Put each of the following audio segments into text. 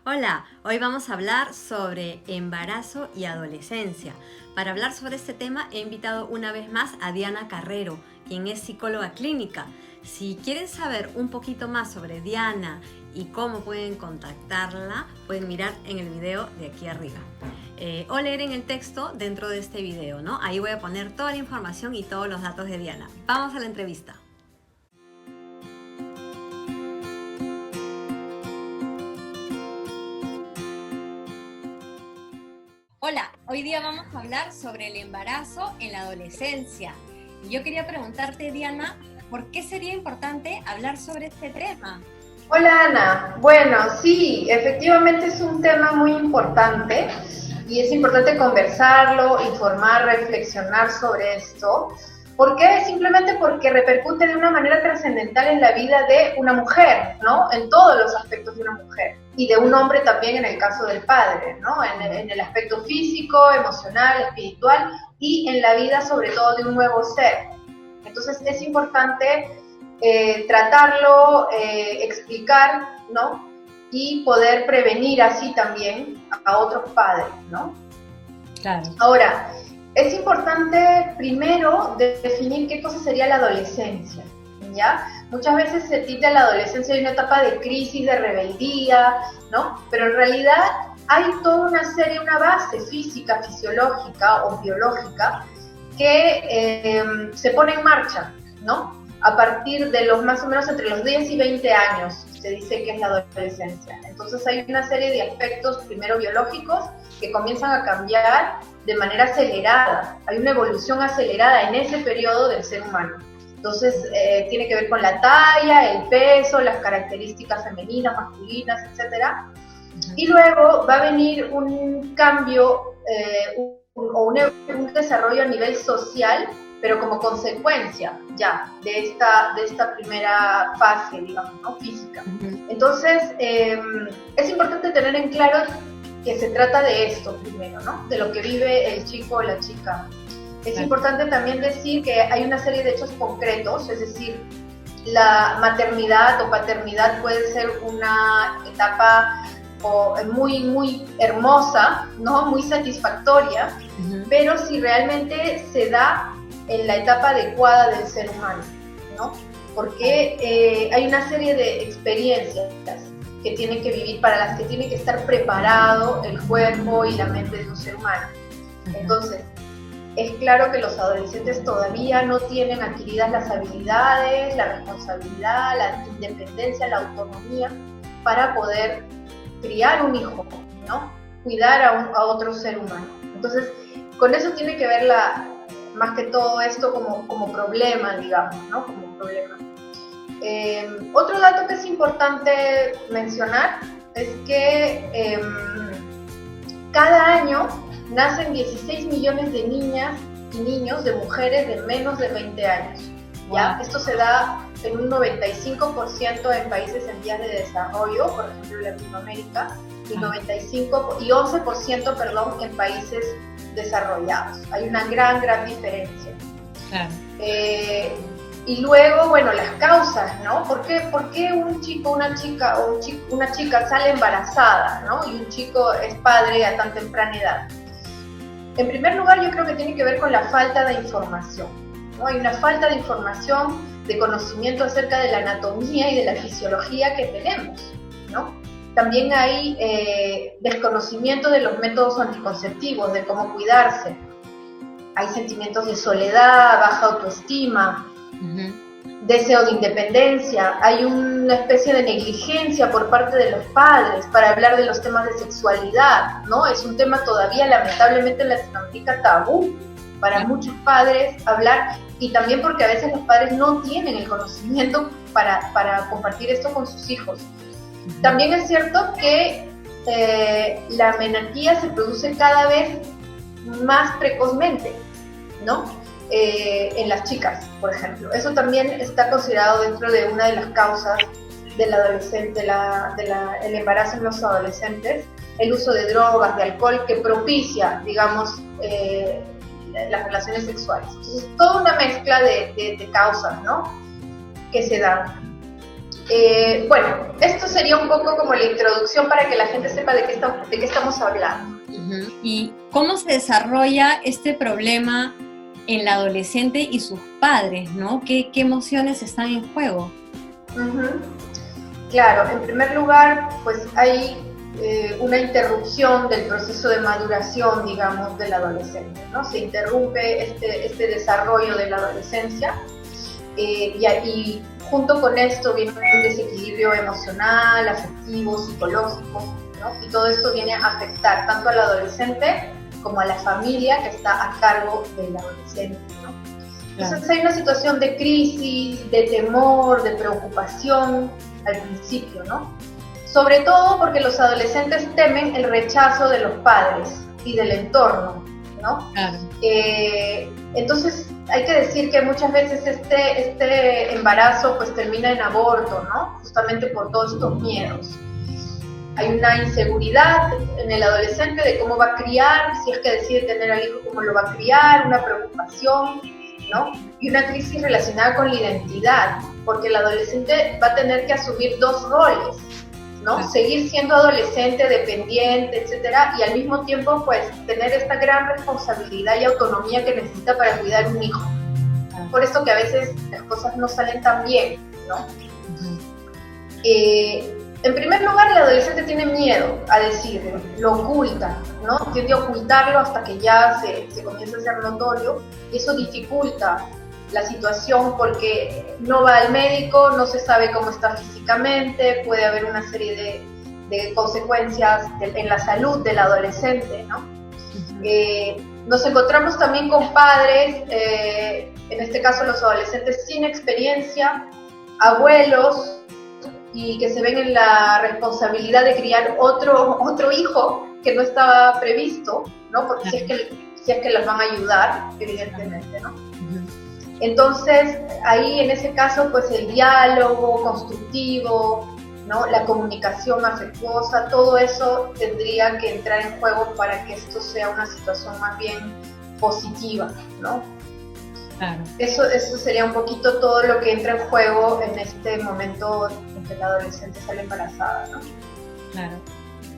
Hola, hoy vamos a hablar sobre embarazo y adolescencia. Para hablar sobre este tema he invitado una vez más a Diana Carrero, quien es psicóloga clínica. Si quieren saber un poquito más sobre Diana y cómo pueden contactarla, pueden mirar en el video de aquí arriba. O leer en el texto dentro de este video, ¿no? Ahí voy a poner toda la información y todos los datos de Diana. Vamos a la entrevista. Hola, hoy día vamos a hablar sobre el embarazo en la adolescencia. Y yo quería preguntarte, Diana, ¿por qué sería importante hablar sobre este tema? Hola Ana, bueno, sí, efectivamente es un tema muy importante y es importante conversarlo, informar, reflexionar sobre esto. ¿Por qué? Simplemente porque repercute de una manera trascendental en la vida de una mujer, ¿no? En todos los aspectos de una mujer. Y de un hombre también en el caso del padre, ¿no? En el aspecto físico, emocional, espiritual y en la vida sobre todo de un nuevo ser. Entonces es importante tratarlo, explicar, ¿no? Y poder prevenir así también a otros padres, ¿no? Claro. Ahora, es importante primero definir qué cosa sería la adolescencia, ¿ya? Muchas veces se tilda la adolescencia de una etapa de crisis, de rebeldía, ¿no? Pero en realidad hay toda una serie, una base física, fisiológica o biológica que se pone en marcha, ¿no? A partir de los más o menos entre los 10 y 20 años se dice que es la adolescencia. Entonces hay una serie de aspectos primero biológicos que comienzan a cambiar de manera acelerada. Hay una evolución acelerada en ese periodo del ser humano. Entonces tiene que ver con la talla, el peso, las características femeninas, masculinas, etc. Y luego va a venir un cambio un desarrollo a nivel social, pero como consecuencia ya de esta primera fase, digamos, ¿no? Física. Entonces, es importante tener en claro que se trata de esto primero, ¿no? De lo que vive el chico o la chica. Es importante también decir que hay una serie de hechos concretos, es decir, la maternidad o paternidad puede ser una etapa muy, muy hermosa, ¿no? Muy satisfactoria, pero si realmente se da en la etapa adecuada del ser humano, ¿no? Porque hay una serie de experiencias que tiene que vivir, para las que tiene que estar preparado el cuerpo y la mente de un ser humano. Entonces, es claro que los adolescentes todavía no tienen adquiridas las habilidades, la responsabilidad, la independencia, la autonomía para poder criar un hijo, ¿no? Cuidar a otro ser humano. Entonces, con eso tiene que ver más que todo esto como problema, digamos, ¿no? Como problema. Otro dato que es importante mencionar es que cada año nacen 16 millones de niñas y niños, de mujeres de menos de 20 años. ¿Ya? Esto se da en un 95% en países en vías de desarrollo, por ejemplo en Latinoamérica, y 11%, perdón, en países desarrollados. Hay una gran diferencia. Claro. Y luego, bueno, las causas, ¿no? ¿Por qué un chico, una chica sale embarazada, ¿no? Y un chico es padre a tan temprana edad? En primer lugar, yo creo que tiene que ver con la falta de información, ¿no? Hay una falta de información, de conocimiento acerca de la anatomía y de la fisiología que tenemos, ¿no? También hay desconocimiento de los métodos anticonceptivos, de cómo cuidarse. Hay sentimientos de soledad, baja autoestima, deseo de independencia. Hay una especie de negligencia por parte de los padres para hablar de los temas de sexualidad, ¿no? Es un tema todavía, lamentablemente, en Latinoamérica tabú para muchos padres hablar, y también porque a veces los padres no tienen el conocimiento para compartir esto con sus hijos. También es cierto que la menarquía se produce cada vez más precozmente, ¿no? En las chicas, por ejemplo. Eso también está considerado dentro de una de las causas del el embarazo en los adolescentes, el uso de drogas, de alcohol, que propicia, digamos, las relaciones sexuales. Entonces, toda una mezcla de causas, ¿no? Que se dan. Bueno, esto sería un poco como la introducción para que la gente sepa de qué estamos hablando. Uh-huh. ¿Y cómo se desarrolla este problema en la adolescente y sus padres, ¿no? ¿Qué emociones están en juego? Uh-huh. Claro, en primer lugar, pues hay una interrupción del proceso de maduración, digamos, del adolescente, ¿no? Se interrumpe este desarrollo de la adolescencia y junto con esto viene un desequilibrio emocional, afectivo, psicológico, ¿no? Y todo esto viene a afectar tanto al adolescente como a la familia que está a cargo del adolescente, ¿no? Entonces hay una situación de crisis, de temor, de preocupación al principio, ¿no? Sobre todo porque los adolescentes temen el rechazo de los padres y del entorno, ¿no? Claro. Entonces hay que decir que muchas veces este embarazo pues termina en aborto, ¿no? Justamente por todos estos miedos. Hay una inseguridad en el adolescente de cómo va a criar, si es que decide tener al hijo, cómo lo va a criar, una preocupación, ¿no? Y una crisis relacionada con la identidad, porque el adolescente va a tener que asumir dos roles, ¿no? Sí. Seguir siendo adolescente, dependiente, etcétera, y al mismo tiempo, pues, tener esta gran responsabilidad y autonomía que necesita para cuidar un hijo. Por eso que a veces las cosas no salen tan bien, ¿no? Uh-huh. En primer lugar, el adolescente tiene miedo a decirlo, lo oculta, ¿no? Tiende a ocultarlo hasta que ya se comienza a ser notorio, y eso dificulta la situación porque no va al médico, no se sabe cómo está físicamente, puede haber una serie de consecuencias en la salud del adolescente, ¿no? Uh-huh. Nos encontramos también con padres, en este caso los adolescentes sin experiencia, abuelos, y que se ven en la responsabilidad de criar otro hijo que no estaba previsto, ¿no? Porque si es que los van a ayudar, evidentemente, ¿no? Uh-huh. Entonces, ahí en ese caso, pues el diálogo constructivo, ¿no? La comunicación afectuosa, todo eso tendría que entrar en juego para que esto sea una situación más bien positiva, ¿no? Claro. Eso sería un poquito todo lo que entra en juego en este momento en que la adolescente sale embarazada, ¿no? Claro.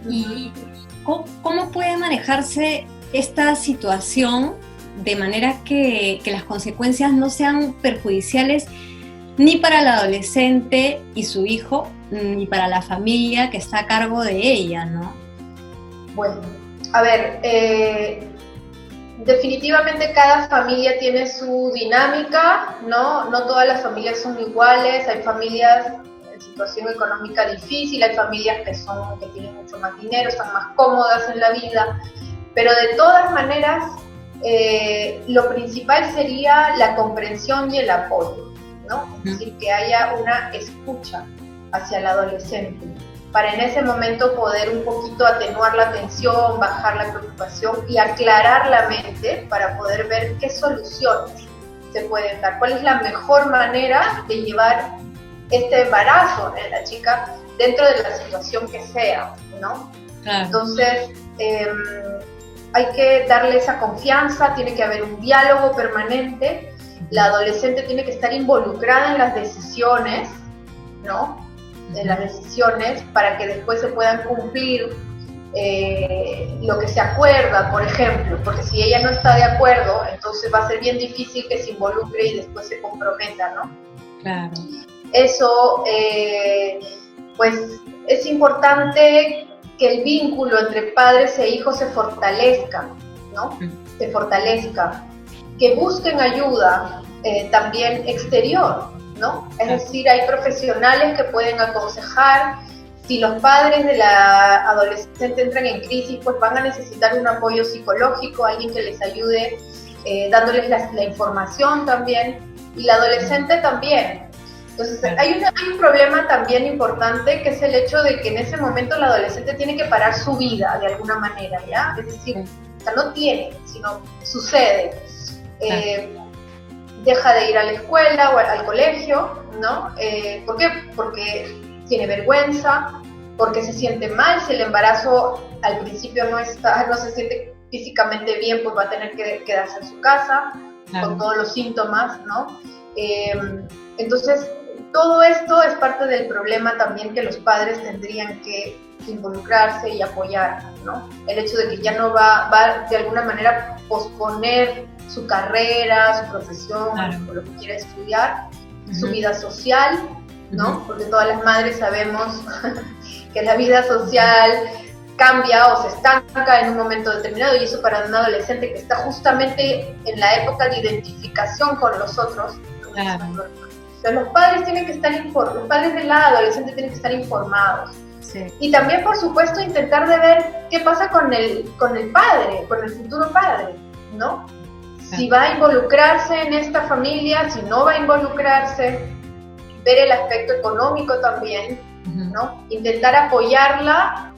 ¿Y cómo puede manejarse esta situación de manera que las consecuencias no sean perjudiciales ni para el adolescente y su hijo, ni para la familia que está a cargo de ella, ¿no? Bueno, a ver, definitivamente cada familia tiene su dinámica, ¿no? No todas las familias son iguales, hay familias en situación económica difícil, hay familias que tienen mucho más dinero, están más cómodas en la vida, pero de todas maneras lo principal sería la comprensión y el apoyo, ¿no? Es decir, que haya una escucha hacia el adolescente, para en ese momento poder un poquito atenuar la tensión, bajar la preocupación y aclarar la mente para poder ver qué soluciones se pueden dar, cuál es la mejor manera de llevar este embarazo en la chica dentro de la situación que sea, ¿no? Claro. Entonces, hay que darle esa confianza, tiene que haber un diálogo permanente, la adolescente tiene que estar involucrada en las decisiones, ¿no? En las decisiones para que después se puedan cumplir lo que se acuerda, por ejemplo, porque si ella no está de acuerdo, entonces va a ser bien difícil que se involucre y después se comprometa, ¿no? Claro. Eso, pues, es importante que el vínculo entre padres e hijos se fortalezca, ¿no? Se fortalezca, que busquen ayuda también exterior, ¿no? Es decir, hay profesionales que pueden aconsejar. Si los padres de la adolescente entran en crisis, pues van a necesitar un apoyo psicológico, alguien que les ayude dándoles la información también, y la adolescente también. Entonces hay un problema también importante, que es el hecho de que en ese momento la adolescente tiene que parar su vida de alguna manera, ¿ya? Es decir, o sea, no tiene, sino sucede. Deja de ir a la escuela o al colegio, ¿no? ¿Por qué? Porque tiene vergüenza, porque se siente mal. Si el embarazo al principio no se siente físicamente bien, pues va a tener que quedarse en su casa, claro, con todos los síntomas, ¿no? Entonces, todo esto es parte del problema también que los padres tendrían que involucrarse y apoyar, ¿no? El hecho de que ya no va de alguna manera posponer su carrera, su profesión, claro, o lo que quiera estudiar, su vida social, ¿no? Porque todas las madres sabemos que la vida social cambia o se estanca en un momento determinado, y eso para un adolescente que está justamente en la época de identificación con los otros. Claro. Entonces los padres tienen que estar informados, los padres de la adolescente tienen que estar informados. Sí. Y también, por supuesto, intentar de ver qué pasa con el padre, con el futuro padre, ¿no? Sí. Si va a involucrarse en esta familia, si no va a involucrarse, ver el aspecto económico también, ¿no? Intentar apoyarla,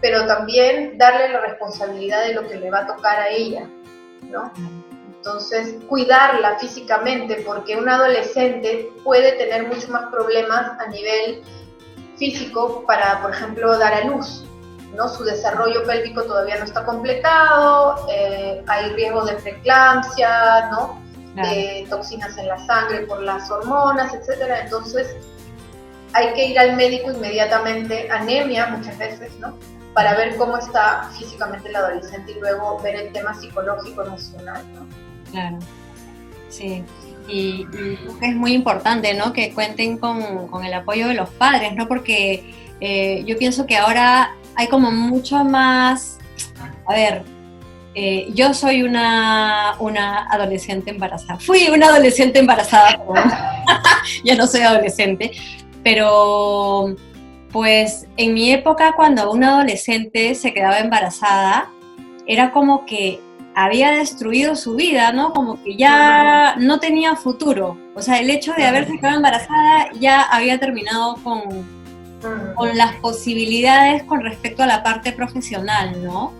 pero también darle la responsabilidad de lo que le va a tocar a ella, ¿no? Entonces, cuidarla físicamente, porque un adolescente puede tener mucho más problemas a nivel físico para, por ejemplo, dar a luz, ¿no? Su desarrollo pélvico todavía no está completado, hay riesgo de preeclampsia, ¿no? Claro. Toxinas en la sangre por las hormonas, etcétera. Entonces, hay que ir al médico inmediatamente, anemia muchas veces, ¿no? Para ver cómo está físicamente el adolescente y luego ver el tema psicológico, emocional, ¿no? Claro, sí. Y creo que es muy importante, ¿no? Que cuenten con el apoyo de los padres, ¿no? Porque yo pienso que ahora hay como mucho más... A ver, yo soy una adolescente embarazada. Fui una adolescente embarazada, ya no soy adolescente, pero pues en mi época, cuando una adolescente se quedaba embarazada, era como que había destruido su vida, ¿no? Como que ya no tenía futuro. O sea, el hecho de haberse quedado embarazada ya había terminado con las posibilidades con respecto a la parte profesional, ¿no?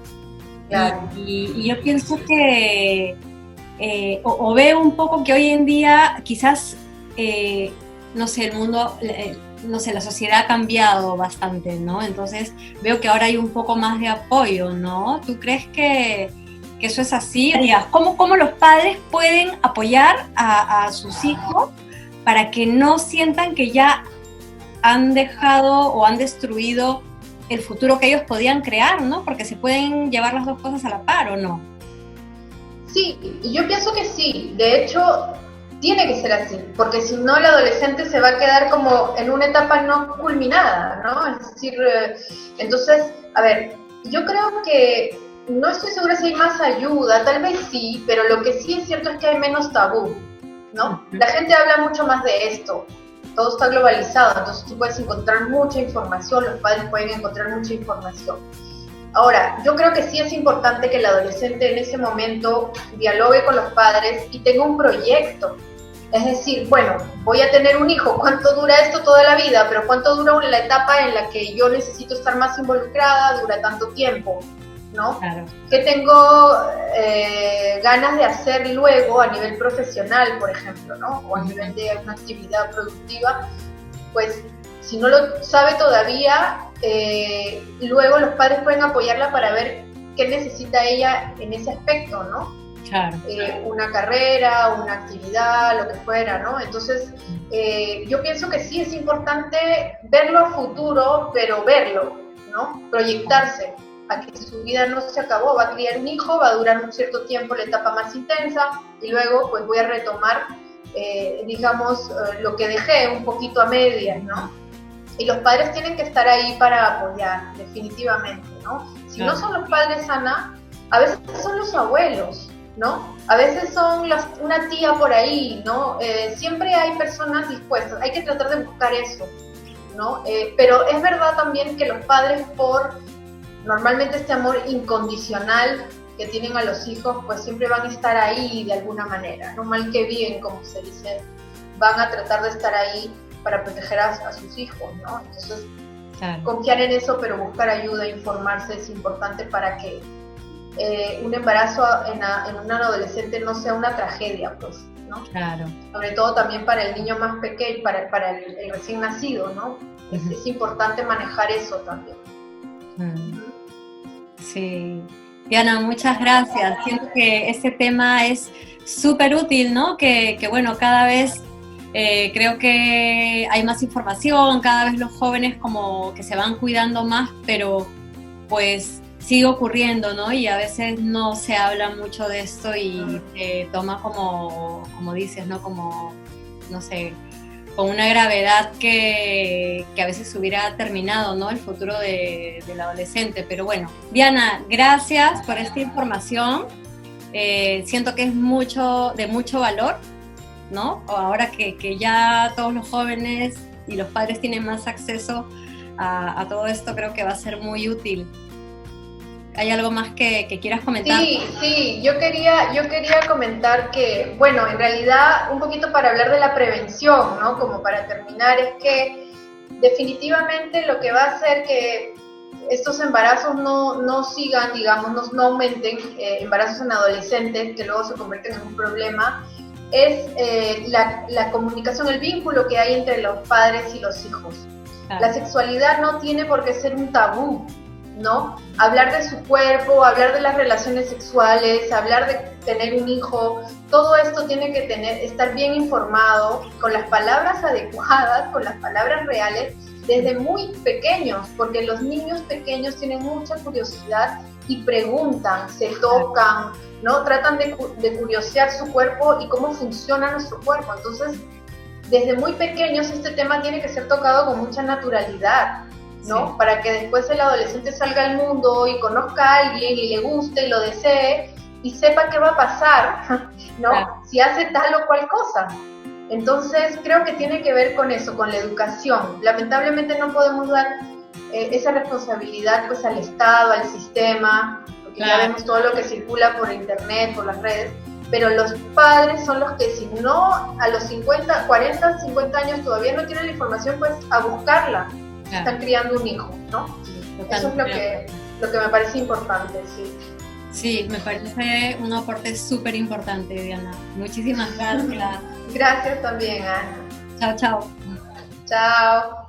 Claro. Y yo pienso que, o veo un poco que hoy en día quizás, no sé, el mundo... no sé, la sociedad ha cambiado bastante, ¿no? Entonces veo que ahora hay un poco más de apoyo, ¿no? ¿Tú crees que eso es así? ¿Cómo los padres pueden apoyar a sus hijos para que no sientan que ya han dejado o han destruido el futuro que ellos podían crear, ¿no? Porque se pueden llevar las dos cosas a la par, ¿o no? Sí, yo pienso que sí. De hecho, tiene que ser así, porque si no el adolescente se va a quedar como en una etapa no culminada, ¿no? Es decir, entonces, a ver, yo creo que no estoy segura si hay más ayuda, tal vez sí, pero lo que sí es cierto es que hay menos tabú, ¿no? La gente habla mucho más de esto, todo está globalizado, entonces tú puedes encontrar mucha información, los padres pueden encontrar mucha información. Ahora, yo creo que sí es importante que el adolescente en ese momento dialogue con los padres y tenga un proyecto. Es decir, bueno, voy a tener un hijo, ¿cuánto dura esto toda la vida? Pero ¿cuánto dura la etapa en la que yo necesito estar más involucrada? Dura tanto tiempo, ¿no? Claro. ¿Qué tengo ganas de hacer luego a nivel profesional, por ejemplo, ¿no? O a nivel de una actividad productiva? Pues, si no lo sabe todavía, luego los padres pueden apoyarla para ver qué necesita ella en ese aspecto, ¿no? Claro. Una carrera, una actividad, lo que fuera, ¿no? Entonces, yo pienso que sí es importante verlo a futuro, pero verlo, ¿no? Proyectarse a que su vida no se acabó, va a criar un hijo, va a durar un cierto tiempo la etapa más intensa y luego pues voy a retomar, digamos, lo que dejé un poquito a medias, ¿no? Y los padres tienen que estar ahí para apoyar, definitivamente, ¿no? Si no son los padres, Ana, a veces son los abuelos, ¿no? A veces son una tía por ahí, ¿no? Siempre hay personas dispuestas, hay que tratar de buscar eso, ¿no? Pero es verdad también que los padres, por normalmente este amor incondicional que tienen a los hijos, pues siempre van a estar ahí de alguna manera, no mal que bien, como se dice, van a tratar de estar ahí para proteger a sus hijos, ¿no? Entonces, claro, confiar en eso, pero buscar ayuda, informarse es importante para que un embarazo en un adolescente no sea una tragedia, pues, ¿no? Claro. Sobre todo también para el niño más pequeño, para el recién nacido, ¿no? Uh-huh. Es importante manejar eso también. Sí. Diana, muchas gracias. Siento que este tema es súper útil, ¿no? Que bueno, cada vez Creo que hay más información, cada vez los jóvenes como que se van cuidando más, pero pues sigue ocurriendo, ¿no? Y a veces no se habla mucho de esto y se toma como dices, ¿no? Como, no sé, con una gravedad que a veces hubiera terminado, ¿no? El futuro del adolescente. Pero bueno, Diana, gracias por esta información. Siento que es de mucho valor, ¿no? Ahora que ya todos los jóvenes y los padres tienen más acceso a todo esto, creo que va a ser muy útil. ¿Hay algo más que quieras comentar? Sí, yo quería comentar que, bueno, en realidad un poquito para hablar de la prevención, ¿no? Como para terminar, es que definitivamente lo que va a hacer que estos embarazos no sigan, digamos, no aumenten, embarazos en adolescentes que luego se convierten en un problema, es la comunicación, el vínculo que hay entre los padres y los hijos. Claro. La sexualidad no tiene por qué ser un tabú, ¿no? Hablar de su cuerpo, hablar de las relaciones sexuales, hablar de tener un hijo, todo esto tiene que estar bien informado, con las palabras adecuadas, con las palabras reales, desde muy pequeños, porque los niños pequeños tienen mucha curiosidad y preguntan, se tocan, ¿no? Tratan de curiosear su cuerpo y cómo funciona nuestro cuerpo. Entonces, desde muy pequeños este tema tiene que ser tocado con mucha naturalidad, ¿no? Sí. Para que después el adolescente salga al mundo y conozca a alguien y le guste y lo desee y sepa qué va a pasar, ¿no? Claro. Si hace tal o cual cosa. Entonces creo que tiene que ver con eso, con la educación. Lamentablemente no podemos dar esa responsabilidad pues al Estado, al sistema, porque claro, ya vemos todo lo que circula por internet, por las redes, pero los padres son los que si no a los 40, 50 años todavía no tienen la información, pues a buscarla. Claro. Están criando un hijo, ¿no? Totalmente. Eso es lo que me parece importante, sí. Sí, me parece un aporte súper importante, Diana. Muchísimas gracias. Gracias también, Ana. Chao, chao. Chao.